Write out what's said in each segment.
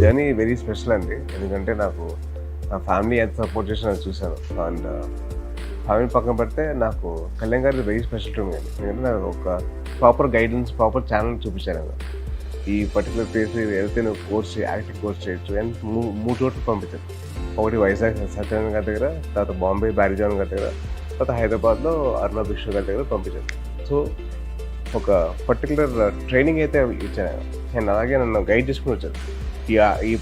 Journey very special అండి. ఎందుకంటే నాకు నా ఫ్యామిలీ ఎంత సపోర్ట్ చేసినా అది చూశాను. అండ్ ఫ్యామిలీ పక్కన పెడితే నాకు కళ్యాణ్ గారి వెరీ స్పెషల్ టు మీ అండి. ఎందుకంటే నాకు ఒక ప్రాపర్ గైడెన్స్, ప్రాపర్ ఛానల్ చూపించాను కదా. ఈ పర్టికులర్ ప్లేస్ వెళ్తే నువ్వు యాక్టింగ్ కోర్స్ చేయొచ్చు అని మూడు చోట్ల పంపించాను. ఒకటి వైజాగ్ సత్యనారాయణ గారి దగ్గర, తర్వాత బాంబే బ్యారిజాన్ గారి దగ్గర, తర్వాత హైదరాబాద్లో అర్ణబ్ విశ్వ గారి దగ్గర పంపించాను. సో ఒక పర్టికులర్ ట్రైనింగ్ అయితే ఇచ్చాను. అండ్ అలాగే నన్ను గైడ్ చేసుకుని వచ్చాను. ఈ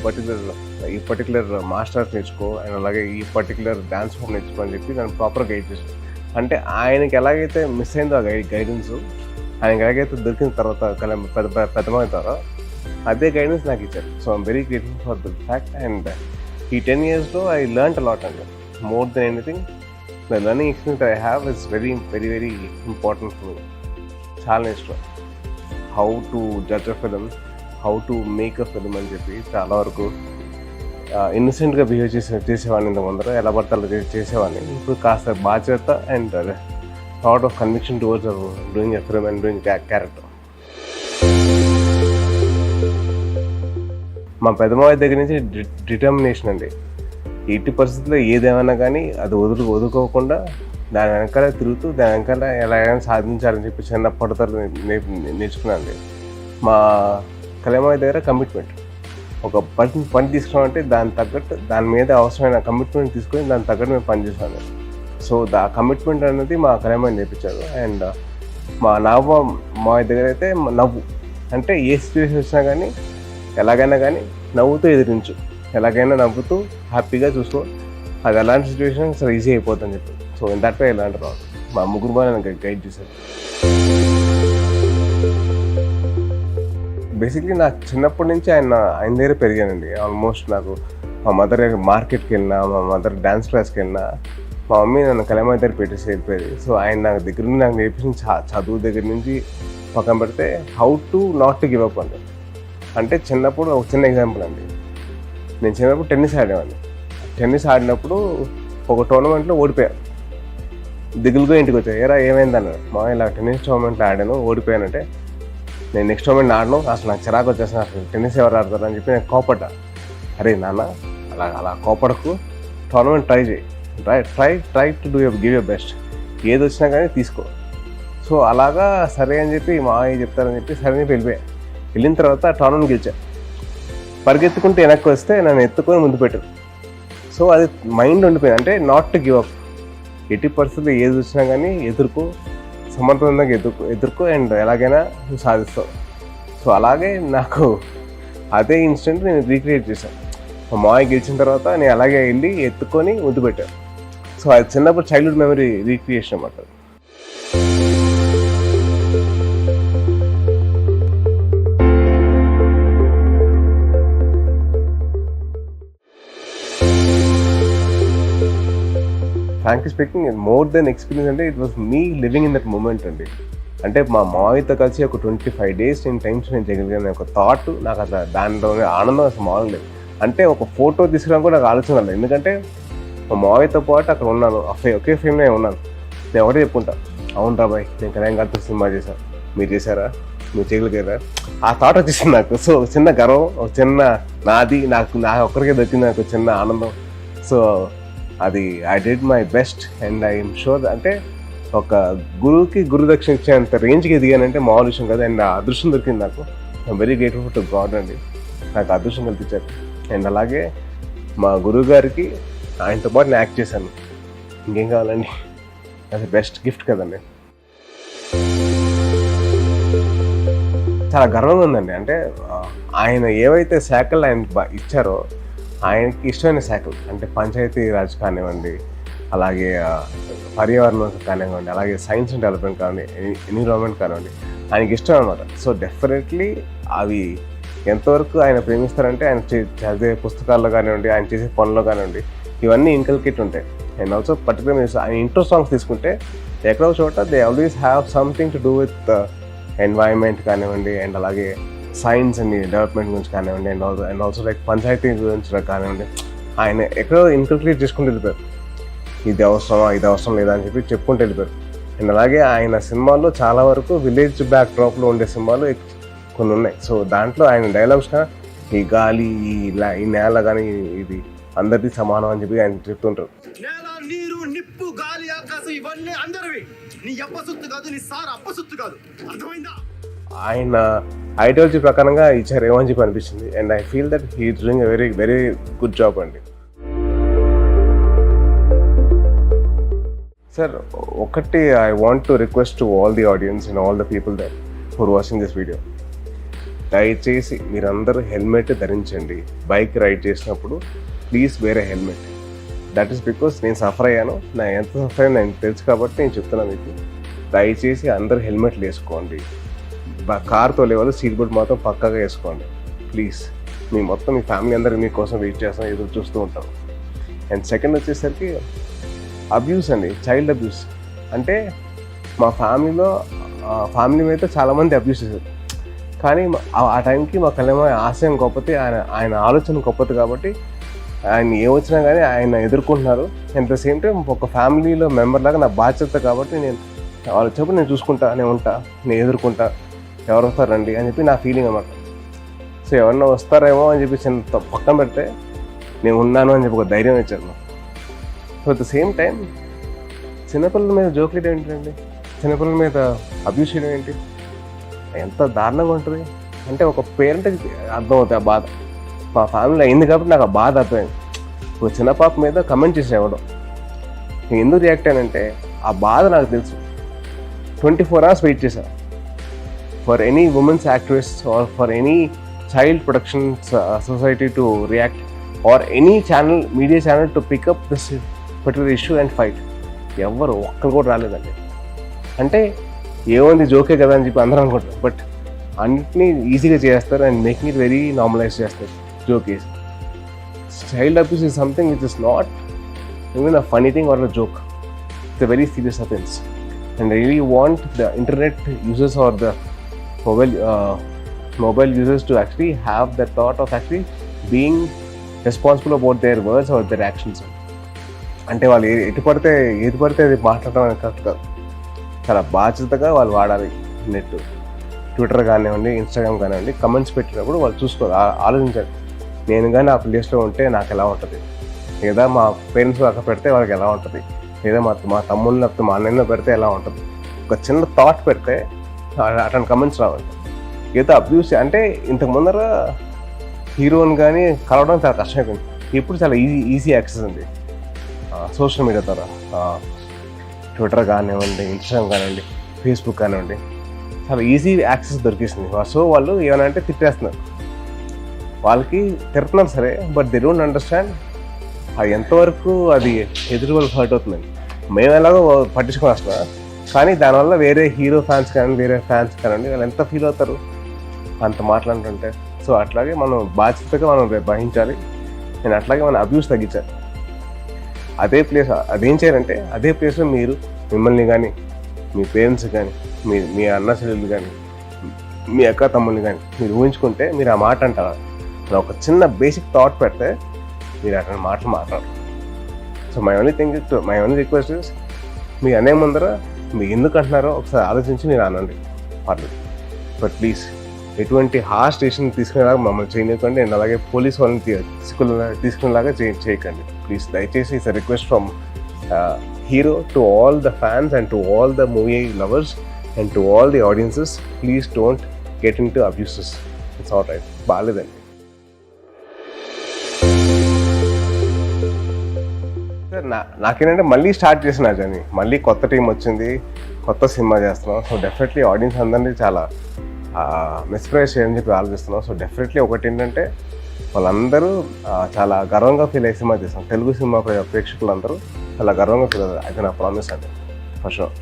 పర్టికులర్ మాస్టర్స్ నేర్చుకో, అండ్ అలాగే ఈ పర్టికులర్ డ్యాన్స్ ఫామ్ నేర్చుకో అని చెప్పి నన్ను ప్రాపర్ గైడ్ చేశాను. అంటే ఆయనకి ఎలాగైతే మిస్ అయిందో ఆ గైడెన్స్, ఆయనకి ఎలాగైతే దొరికిన తర్వాత పెద్దమైన తర్వాత అదే గైడెన్స్ నాకు ఇచ్చారు. So I'm very grateful for the fact. And ఈ 10 yearsలో ఐ లెర్న్డ్ అలాట్ అండి. More than anything the learning experience I have is very very very important for me. చాలా నేర్చుకున్నాను how to judge a film, how to make a film అని చెప్పి. చాలా వరకు ఇన్నసెంట్గా behave చేసేవాడిని. ఇంత ముందర ఎలా పడతాలో చేసేవాడిని. ఇప్పుడు కాస్త బాధ్యత and thought of conviction towards doing a film and doing character. మా పెద్దమావయ్య దగ్గర నుంచి డిటర్మినేషన్ అండి. ఎట్టి పరిస్థితుల్లో ఏదేమైనా కానీ అది వదులుకోకుండా దాని వెనకాల తిరుగుతూ దాని వెనకాల ఎలాగైనా సాధించాలని చెప్పి చిన్నప్పటితో నేర్చుకున్నాను. మా కళ్యాణమావయ్య దగ్గర కమిట్మెంట్, ఒక పని తీసుకున్నామంటే దాని తగ్గట్టు దాని మీద అవసరమైన కమిట్మెంట్ తీసుకొని దాని తగ్గట్టు మేము పనిచేసాను. సో ఆ కమిట్మెంట్ అనేది మా కళ్యాణమావయ్య నేర్పించారు. అండ్ మా మావయ్య దగ్గర అయితే నవ్వు, అంటే ఏ సిచ్యువేషన్ వచ్చినా కానీ ఎలాగైనా కానీ నవ్వుతూ ఎదిరించు, ఎలాగైనా నవ్వుతూ హ్యాపీగా చూసుకో, అది ఎలాంటి సిచ్యువేషన్ అసలు ఈజీ అయిపోతుందని చెప్పి. సో ఇన్ దట్ వే ఎలాంటి రాదు మా ముగ్గురు బాగా నన్ను గైడ్ చేశారు. బేసిక్లీ నాకు చిన్నప్పటి నుంచి ఆయన దగ్గర పెరిగానండి. ఆల్మోస్ట్ నాకు మా మదర్ మార్కెట్కి వెళ్ళినా, మా మదర్ డ్యాన్స్ క్లాస్కి వెళ్ళినా, మా మమ్మీ నన్ను కళ్యాణమావయ్య దగ్గర పెట్టేసి వెళ్ళిపోయేది. సో ఆయన నాకు దగ్గర నుండి నాకు నేర్పించిన చదువు దగ్గర నుంచి పక్కన పెడితే how to not to give up అండి. అంటే చిన్నప్పుడు ఒక చిన్న ఎగ్జాంపుల్ అండి. నేను చిన్నప్పుడు టెన్నిస్ ఆడేవాడిని. టెన్నిస్ ఆడినప్పుడు ఒక టోర్నమెంట్లో ఓడిపోయాను. దిగులుగా ఇంటికి వచ్చాను. ఏరా ఏమైంది అన్నాడు. మా ఇలా టెన్నిస్ టోర్నమెంట్లో ఆడాను, ఓడిపోయానంటే నేను నెక్స్ట్ టోర్నమెంట్ ఆడను, అసలు నాకు చిరాకు వచ్చేసాను, అసలు టెన్నిస్ ఎవరు ఆడతారు అని చెప్పి నేను కోపడ్డా. అరే నాన్న అలా కోపడకు, టోర్నమెంట్ ట్రై చేయి, try to give your best, ఏది వచ్చినా కానీ తీసుకో. సో అలాగా సరే అని చెప్పి మావయ్య చెప్తారని చెప్పి సరే అని వెళ్ళిపోయా. వెళ్ళిన తర్వాత టోర్నమెంట్ గెలిచా. పరిగెత్తుకుంటే వెనక్కి వస్తే నన్ను ఎత్తుకొని ముందు పెట్టారు. సో అది మైండ్ ఉండిపోయింది. అంటే నాట్ టు గివ్ అప్, ఎట్టి పరిస్థితుల్లో ఏది వచ్చినా కానీ ఎదుర్కో, సమర్థవంతంగా ఎదుర్కో అండ్ ఎలాగైనా నువ్వు సాధిస్తావు. సో అలాగే నాకు అదే ఇన్సిడెంట్ నేను రీక్రియేట్ చేశాను. మా మావయ్య గెలిచిన తర్వాత నేను అలాగే వెళ్ళి ఎత్తుకొని ముద్దు పెట్టాను. సో అది చిన్నప్పుడు చైల్డ్హుడ్ మెమరీ రీక్రియేషన్ అన్నమాట. Frankly speaking, more than experience అంటే it was me living in that moment అండి. అంటే మా మావయ్యతో కలిసి ఒక 25 days నేను టైం స్పెండ్ చేయగలిగాను. ఒక థాట్ నాకు అసలు దానిలో ఆనందం అసలు మామూలు లేదు. అంటే ఒక ఫోటో తీసుకురావడం కూడా నాకు ఆలోచన లేదు. ఎందుకంటే మా మావయ్యతో పాటు అక్కడ ఉన్నాను, ఒకే ఫ్రేమ్లో ఉన్నాను. నేను ఒకటే చెప్పుకుంటా, అవును రా బాయ్ నేను కళ్యాణ్ గారితో సినిమా చేశాను, మీరు చేశారా, మీరు చేయగలిగారా, ఆ థాట్ వచ్చేసింది నాకు. సో ఒక చిన్న గర్వం, ఒక చిన్న నాది, నాకు ఒక్కరికే దొరికింది నాకు చిన్న ఆనందం. సో అది I did my best and I'm sure. అంటే ఒక గురువుకి గురుదక్షిణ ఇచ్చేంత రేంజ్కి ఎదిగానంటే మామూలు విషయం కదా. అండ్ ఆ అదృష్టం దొరికింది నాకు. I'm very grateful to God అండి, నాకు అదృష్టం కల్పించారు. అండ్ అలాగే మా గురువు గారికి ఆయనతో పాటు నేను యాక్ట్ చేశాను. ఇంకేం కావాలండి, అది బెస్ట్ గిఫ్ట్ కదండి. చాలా గర్వంగా ఉందండి. అంటే ఆయన ఏవైతే శాఖలు ఆయన ఇచ్చారో, ఆయనకి ఇష్టమైన శాఖలు అంటే పంచాయతీ రాజ్ కానివ్వండి, అలాగే పర్యావరణం కానివ్వండి, అలాగే సైన్స్ అండ్ డెవలప్మెంట్ కానివ్వండి, ఎన్విరాన్మెంట్ కానివ్వండి, ఆయనకి ఇష్టం అనమాట. సో డెఫినెట్లీ అవి ఎంతవరకు ఆయన ప్రేమిస్తారంటే ఆయన చదివే పుస్తకాల్లో కానివ్వండి, ఆయన చేసే పనుల్లో కానివ్వండి, ఇవన్నీ ఇన్కల్కేట్ ఉంటాయి. అండ్ ఆల్సో పర్టికులర్ ఆయన ఇంట్రో సాంగ్స్ తీసుకుంటే ఎక్కడో చోట they always have something to do with environment కానివ్వండి, అండ్ అలాగే సైన్స్ అండ్ డెవలప్మెంట్ గురించి కానివ్వండి, అండ్ ఆల్సో లైక్ పంచాయతీ గురించి కానివ్వండి, ఆయన ఎక్కడో ఇన్కల్కేట్ చేసుకుంటూ వెళ్ళిపోయారు. ఇది అవసరం లేదా అని చెప్పి చెప్పుకుంటూ వెళ్ళిపోయారు. అండ్ అలాగే ఆయన సినిమాల్లో చాలా వరకు విలేజ్ బ్యాక్ డ్రాప్లో ఉండే సినిమాలు కొన్ని ఉన్నాయి. సో దాంట్లో ఆయన డైలాగ్స్ ఈ గాలి ఈ నేల కానీ ఇది అందరిది సమానం అని చెప్పి ఆయన చెప్తుంటారు. నేల, నీరు, నిప్పు, గాలి, ఆకాశం ఇవన్నీ అందరివి. నీ అప్పసొత్తు కాదు, నీ సార్ అప్పసొత్తు కాదు. అర్థమైందా? ఆయన ఐడియాలజీ ప్రకారంగా ఇచ్చారేమో అని చెప్పి అనిపించింది. And I feel that he doing a very very good job అండి. సార్ ఒకటి I want to request to all the audience and all the people that for watching this video, దయచేసి మీరందరూ హెల్మెట్ ధరించండి. Bike ride చేసినప్పుడు please వేరే helmet. That is because నేను suffer అయ్యాను, నా ఎంత సఫర్ అయ్యాను నాకు తెలుసు కాబట్టి నేను చెప్తున్నాను మీకు. దయచేసి అందరూ హెల్మెట్లు వేసుకోండి. కార్ తోలే వాళ్ళు సీట్ బెల్ట్ మాత్రం పక్కాగా వేసుకోండి ప్లీజ్. మీ ఫ్యామిలీ అందరూ మీకోసం వెయిట్ చేస్తాం, ఎదురు చూస్తూ ఉంటాం. అండ్ సెకండ్ వచ్చేసరికి అబ్యూస్ అండి, చైల్డ్ అబ్యూస్. అంటే మా ఫ్యామిలీ మీద చాలామంది అబ్యూస్ చేశారు. కానీ ఆ టైంకి మా కళ్యాణ ఆశయం గొప్పది, ఆయన ఆలోచన గొప్పది కాబట్టి ఆయన ఏమొచ్చినా కానీ ఆయన ఎదుర్కొంటున్నారు. అట్ ద సేమ్ టైం ఒక ఫ్యామిలీలో మెంబర్ లాగా నా బాధ్యత కాబట్టి నేను వాళ్ళు చెప్పి నేను చూసుకుంటా, నేను ఉంటా, నేను ఎదుర్కొంటా, ఎవరు వస్తారండి అని చెప్పి నా ఫీలింగ్ అన్నమాట. సో ఎవరన్నా వస్తారేమో అని చెప్పి చిన్న పక్కన పెడితే నేను ఉన్నాను అని చెప్పి ఒక ధైర్యం ఇచ్చారు. So at the same time చిన్నపిల్లల మీద జోకులు వేయడం ఏంటండి, చిన్నపిల్లల మీద అబ్యూస్ చేయడం ఏంటి, ఎంత దారుణంగా ఉంటుంది అంటే ఒక పేరెంట్కి అర్థమవుతుంది ఆ బాధ. మా ఫ్యామిలీలో అయింది కాబట్టి నాకు ఆ బాధ అర్థమైంది. ఒక చిన్న పాప మీద కమెంట్ చేసి ఇవ్వడం, నేను ఎందుకు రియాక్ట్ అయ్యానంటే ఆ బాధ నాకు తెలుసు. 24 hours వెయిట్ చేశాను for any women's activist or for any child protection society to react or any channel, media channel to pick up this particular issue and fight. ఎవరు ఒక్కరు కూడా రాలేదండి. అంటే ఏముంది జోకే కదా అని చెప్పి అందరూ అనుకుంటారు, బట్ అన్నిటినీ ఈజీగా చేస్తారు and making it very normalise చేస్తారు జోక్ వేసి. Child abuse is something which is not even a funny thing or a joke. It's a very serious offence and I really want the internet users or the mobile users to actually have the thought of actually being responsible about their words or their actions. అంటే వాళ్ళు ఏది పడితే అది మాట్లాడడం అనేది correct కాదు. చాలా బాధ్యతగా వాళ్ళు వాడాలి నెట్. ట్విట్టర్ కానివ్వండి, ఇన్స్టాగ్రామ్ కానివ్వండి, కమెంట్స్ పెట్టినప్పుడు వాళ్ళు చూసుకోవాలి, ఆలోచించాలి. నేను కానీ ఆ ప్లేస్లో ఉంటే నాకు ఎలా ఉంటుంది, లేదా మా పేరెంట్స్ అక్కడ పెడితే వాళ్ళకి ఎలా ఉంటుంది, లేదా మా తమ్ముళ్ళు లేకపోతే మా అన్నయ్యలో పెడితే ఎలా ఉంటుంది. ఒక చిన్న థాట్ పెడితే అట్లాంటి కమెంట్స్ రావాలి. ఏదో అబ్యూస్ అంటే ఇంతకు ముందర హీరోని కానీ కలవడం చాలా కష్టమైపోయింది. ఇప్పుడు చాలా ఈజీ యాక్సెస్ ఉంది సోషల్ మీడియా ద్వారా. ట్విట్టర్ కానివ్వండి, ఇన్స్టాగ్రామ్ కానివ్వండి, ఫేస్బుక్ కానివ్వండి, చాలా ఈజీ యాక్సెస్ దొరికేసింది. సో వాళ్ళు ఏమైనా అంటే తిట్టేస్తున్నారు, వాళ్ళకి తిడుతున్నారు సరే, బట్ దే డోంట్ అండర్స్టాండ్ అది ఎంతవరకు అది ఎదురు వాళ్ళకి హర్ట్ అవుతుందండి. మేము ఎలాగో పట్టించుకొని వస్తున్నా, కానీ దానివల్ల వేరే హీరో ఫ్యాన్స్ కానీ వేరే ఫ్యాన్స్ కానివ్వండి వాళ్ళు ఎంత ఫీల్ అవుతారు అంత మాట్లాడుతుంటే. సో అట్లాగే మనం బాధ్యతగా మనం వహించాలి. నేను అట్లాగే మన అబ్యూస్ తగ్గించాలి. అదేం చేయాలంటే అదే ప్లేస్లో మిమ్మల్ని కానీ, మీ పేరెంట్స్ కానీ, మీ అన్న చెల్లెలు కానీ, మీ అక్క తమ్ముల్ని కానీ మీరు ఊహించుకుంటే మీరు ఆ మాట అంటారు. ఒక చిన్న బేసిక్ థాట్ పెడితే మీరు అట్లాంటి మాటలు మాట్లాడరు. So my only request is, మీరు అనే ముందర మీరు ఎందుకు అంటున్నారో ఒకసారి ఆలోచించి మీరు అనండి పర్లేదు. బట్ ప్లీజ్ ఎటువంటి హార్ష్ స్టేషన్ తీసుకునేలాగా మమ్మల్ని చేయకండి. అండ్ అలాగే పోలీస్ వాళ్ళని తీసుకునేలాగా చేయకండి ప్లీజ్. దయచేసి it's a request from hero to all the fans and to all the movie lovers and to all the audiences, please don't get into abuses. It's all right, బాగాలేదండి. Sir నాకేంటంటే మళ్ళీ start చేసిన journey, మళ్ళీ కొత్త team వచ్చింది, కొత్త cinema చేస్తున్నాం. So definitely audience అందరినీ చాలా మిస్ప్రైజ్ చేయని చెప్పి ఆలోచిస్తున్నాం. సో డెఫినెట్లీ ఒకటి ఏంటంటే వాళ్ళందరూ చాలా గర్వంగా ఫీల్ అయ్యే సినిమా చేస్తాం. తెలుగు సినిమా ప్రేక్షకులందరూ చాలా గర్వంగా ఫీల్ అవుతారు. అది నా ప్రామిస్ అండి, ఫర్ షూర్.